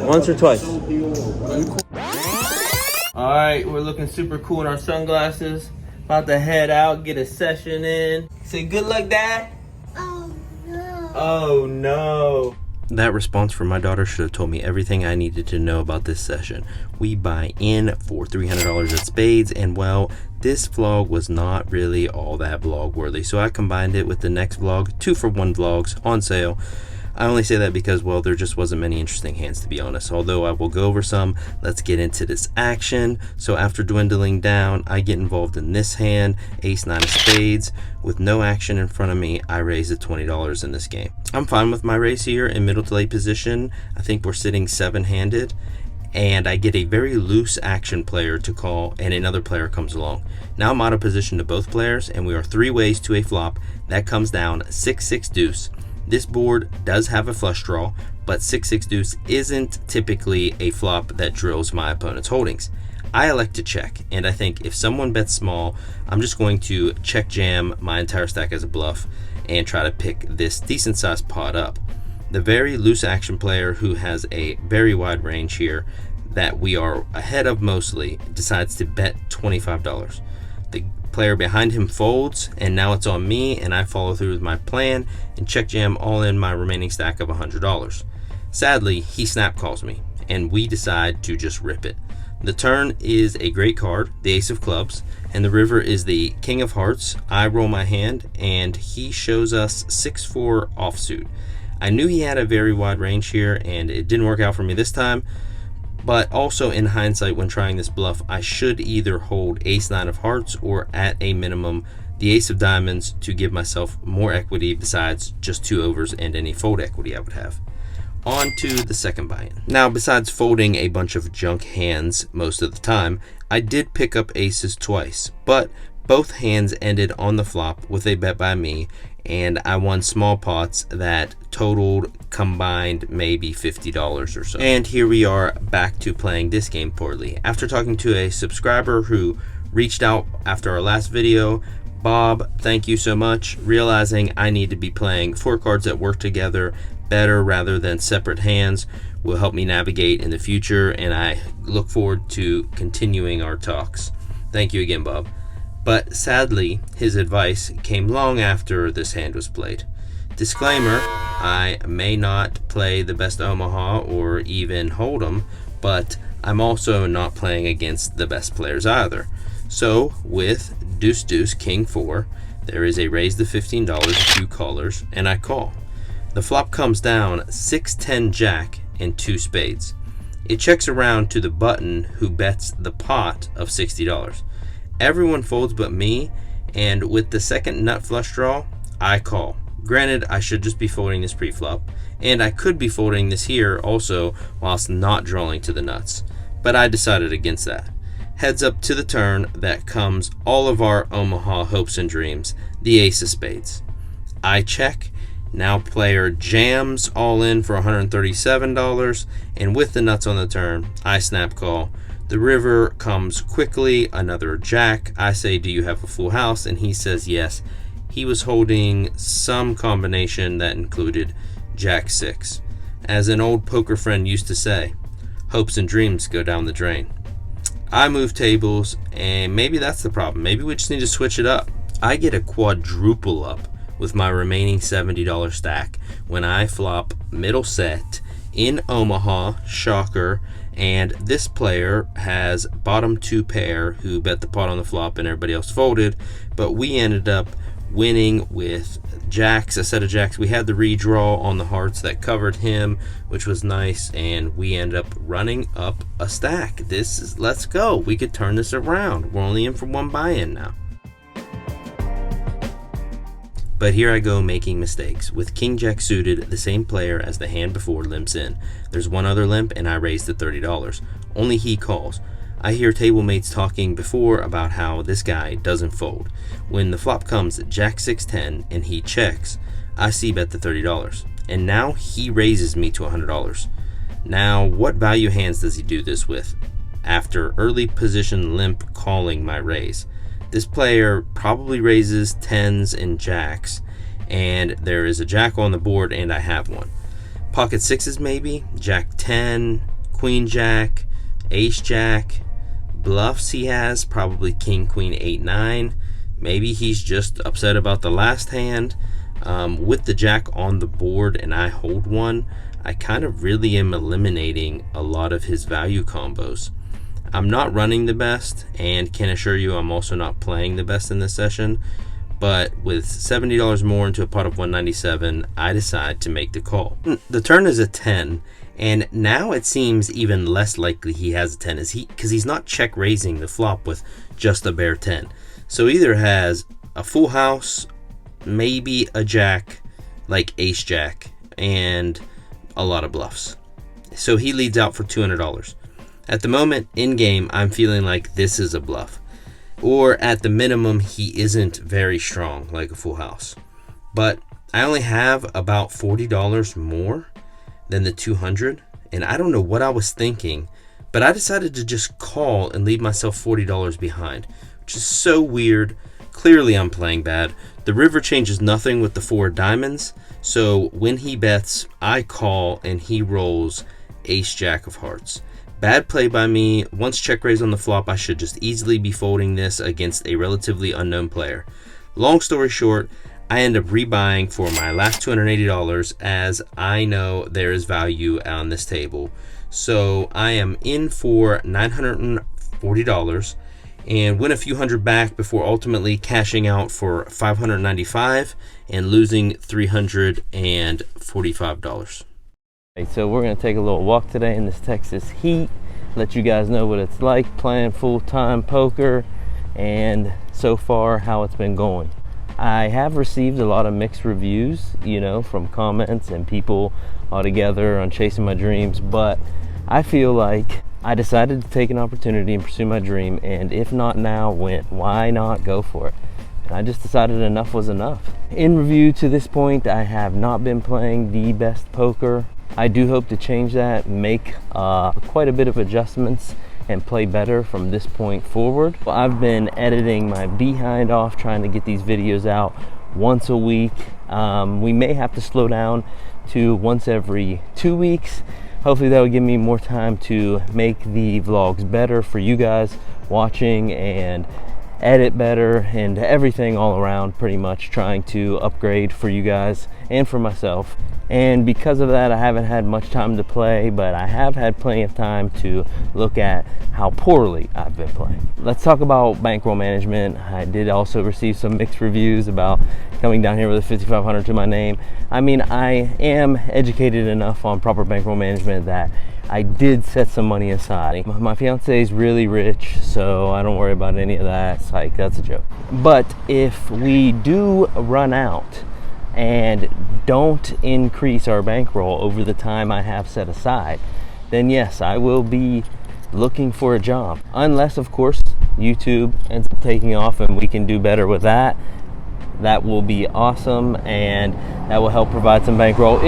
Once or twice? Alright, we're looking super cool in our sunglasses. About to head out, get a session in. Say good luck, Dad. Oh no. Oh no. That response from my daughter should have told me everything I needed to know about this session. We buy in for $300 at Spades, and well, this vlog was not really all that vlog worthy, so I combined it with the next vlog, 2-for-1 vlogs on sale. I only say that because, well, there just wasn't many interesting hands, to be honest. Although I will go over some, let's get into this action. So after dwindling down, I get involved in this hand, ace-9 of spades. With no action in front of me, I raise the $20 in this game. I'm fine with my raise here in middle to late position. I think we're sitting 7-handed. And I get a very loose action player to call, and another player comes along. Now I'm out of position to both players, and we are 3 ways to a flop. That comes down 6-6 deuce. This board does have a flush draw, but 6-6 deuce isn't typically a flop that drills my opponent's holdings. I elect to check, and I think if someone bets small, I'm just going to check jam my entire stack as a bluff and try to pick this decent sized pot up. The very loose action player, who has a very wide range here that we are ahead of mostly, decides to bet $25. The player behind him folds, and now it's on me, and I follow through with my plan and check jam all in my remaining stack of $100. Sadly, he snap calls me, and we decide to just rip it. The turn is a great card, the ace of clubs, and the river is the king of hearts. I roll my hand, and he shows us 6-4 offsuit. I knew he had a very wide range here, and it didn't work out for me this time. But also in hindsight, when trying this bluff, I should either hold ace-9 of hearts or at a minimum the ace of diamonds to give myself more equity besides just 2 overs and any fold equity I would have. On to the second buy-in. Now, besides folding a bunch of junk hands most of the time, I did pick up aces twice, but both hands ended on the flop with a bet by me, and I won small pots that totaled combined maybe $50 or so. And here we are back to playing this game poorly. After talking to a subscriber who reached out after our last video, Bob, thank you so much, realizing I need to be playing 4 cards that work together better rather than separate hands will help me navigate in the future, and I look forward to continuing our talks. Thank you again, Bob. But sadly, his advice came long after this hand was played. Disclaimer, I may not play the best Omaha or even Hold'em, but I'm also not playing against the best players either. So with deuce-deuce, king-4, there is a raise to $15, a few callers, and I call. The flop comes down 6-10 jack and 2 spades. It checks around to the button, who bets the pot of $60. Everyone folds but me, and with the second nut flush draw, I call. Granted, I should just be folding this pre-flop, and I could be folding this here also whilst not drawing to the nuts, but I decided against that. Heads up to the turn that comes all of our Omaha hopes and dreams, the ace of spades. I check. Now player jams all in for $137, and with the nuts on the turn, I snap call. The river comes quickly, another jack. I say, do you have a full house? And he says yes. He was holding some combination that included jack-6. As an old poker friend used to say, hopes and dreams go down the drain. I move tables, and maybe that's the problem. Maybe we just need to switch it up. I get a quadruple up with my remaining $70 stack when I flop middle set in Omaha, shocker, and this player has bottom 2 pair who bet the pot on the flop and everybody else folded, but we ended up winning with jacks, a set of jacks. We had the redraw on the hearts that covered him, which was nice, and we end up running up a stack. Let's go. We could turn this around. We're only in for 1 buy-in now. But here I go making mistakes. With king jack suited, the same player as the hand before limps in. There's one other limp, and I raise to $30. Only he calls. I hear table mates talking before about how this guy doesn't fold. When the flop comes jack 6-10 and he checks, I see bet the $30. And now he raises me to $100. Now, what value hands does he do this with? After early position limp calling my raise. This player probably raises 10s and jacks, and there is a jack on the board and I have one. Pocket sixes maybe, jack 10, queen jack, ace jack, bluffs he has, probably king, queen, 8, 9. Maybe he's just upset about the last hand. With the jack on the board and I hold one, I kind of really am eliminating a lot of his value combos. I'm not running the best and can assure you I'm also not playing the best in this session, but with $70 more into a pot of 197, I decide to make the call. The turn is a 10, and now it seems even less likely he has a 10 because he's not check raising the flop with just a bare 10. So either has a full house, maybe a jack like ace jack, and a lot of bluffs. So he leads out for $200. At the moment in game, I'm feeling like this is a bluff, or at the minimum he isn't very strong like a full house. But I only have about $40 more than the 200, and I don't know what I was thinking, but I decided to just call and leave myself $40 behind, which is so weird. Clearly I'm playing bad. The river changes nothing with the 4 diamonds, so when he bets, I call and he rolls ace jack of hearts. Bad play by me. Once check raise on the flop, I should just easily be folding this against a relatively unknown player. Long story short, I end up rebuying for my last $280 as I know there is value on this table. So I am in for $940 and win a few hundred back before ultimately cashing out for $595 and losing $345. So we're going to take a little walk today in this Texas heat, let you guys know what it's like playing full-time poker and so far how it's been going. I have received a lot of mixed reviews, you know, from comments and people altogether on chasing my dreams, but I feel like I decided to take an opportunity and pursue my dream, and if not now, when? Why not go for it? And I just decided enough was enough. In review to this point, I have not been playing the best poker. I do hope to change that, make quite a bit of adjustments and play better from this point forward. I've been editing my behind off, trying to get these videos out once a week. We may have to slow down to once every 2 weeks. Hopefully that will give me more time to make the vlogs better for you guys watching and edit better and everything all around, pretty much trying to upgrade for you guys and for myself. And because of that, I haven't had much time to play, but I have had plenty of time to look at how poorly I've been playing. Let's talk about bankroll management. I did also receive some mixed reviews about coming down here with a 5,500 to my name. I mean, I am educated enough on proper bankroll management that I did set some money aside. My fiance is really rich, so I don't worry about any of that. It's like, that's a joke. But if we do run out and don't increase our bankroll over the time I have set aside, then yes, I will be looking for a job. Unless, of course, YouTube ends up taking off and we can do better with that. That will be awesome, and that will help provide some bankroll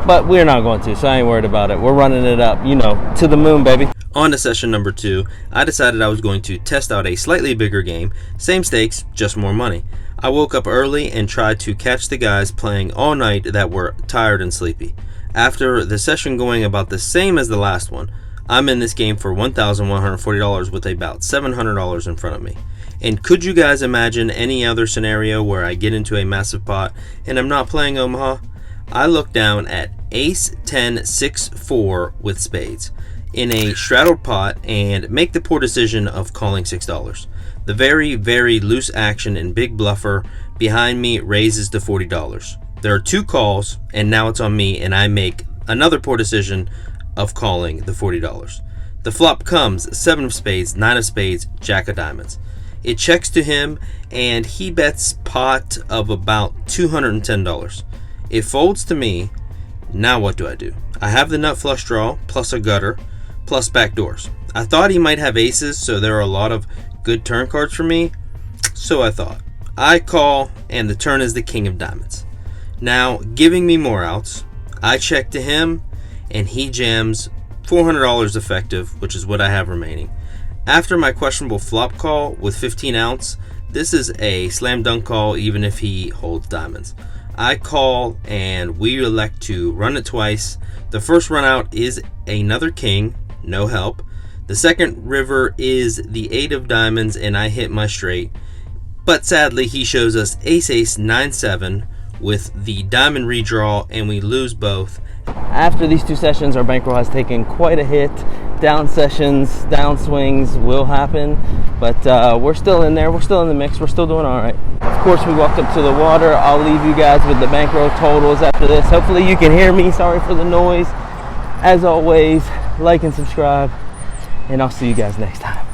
but we're not going to, so I ain't worried about it. We're running it up, you know, to the moon, baby. On to session number 2, I decided I was going to test out a slightly bigger game, same stakes, just more money. I woke up early and tried to catch the guys playing all night that were tired and sleepy. After the session going about the same as the last one, I'm in this game for $1,140 with about $700 in front of me. And could you guys imagine any other scenario where I get into a massive pot and I'm not playing Omaha? I look down at ace 10 6 4 with spades in a straddled pot and make the poor decision of calling $6. The very, very loose action and big bluffer behind me raises to $40. There are 2 calls, and now it's on me, and I make another poor decision of calling the $40. The flop comes 7 of spades, 9 of spades, jack of diamonds. It checks to him, and he bets pot of about $210. It folds to me. Now what do? I have the nut flush draw, plus a gutter, plus backdoors. I thought he might have aces, so there are a lot of good turn cards for me, so I thought. I call, and the turn is the king of diamonds. Now, giving me more outs, I check to him, and he jams $400 effective, which is what I have remaining. After my questionable flop call with 15 outs, This is a slam dunk call even if he holds diamonds. I call and we elect to run it twice. The first run out is another king, no help. The second river is the 8 of diamonds and I hit my straight. But sadly he shows us ace ace 9-7 with the diamond redraw and we lose both. After these 2 sessions, our bankroll has taken quite a hit. Down sessions, down swings will happen, but we're still in there. We're still in the mix. We're still doing all right. Of course, we walked up to the water. I'll leave you guys with the bankroll totals after this. Hopefully you can hear me. Sorry for the noise. As always, like and subscribe, and I'll see you guys next time.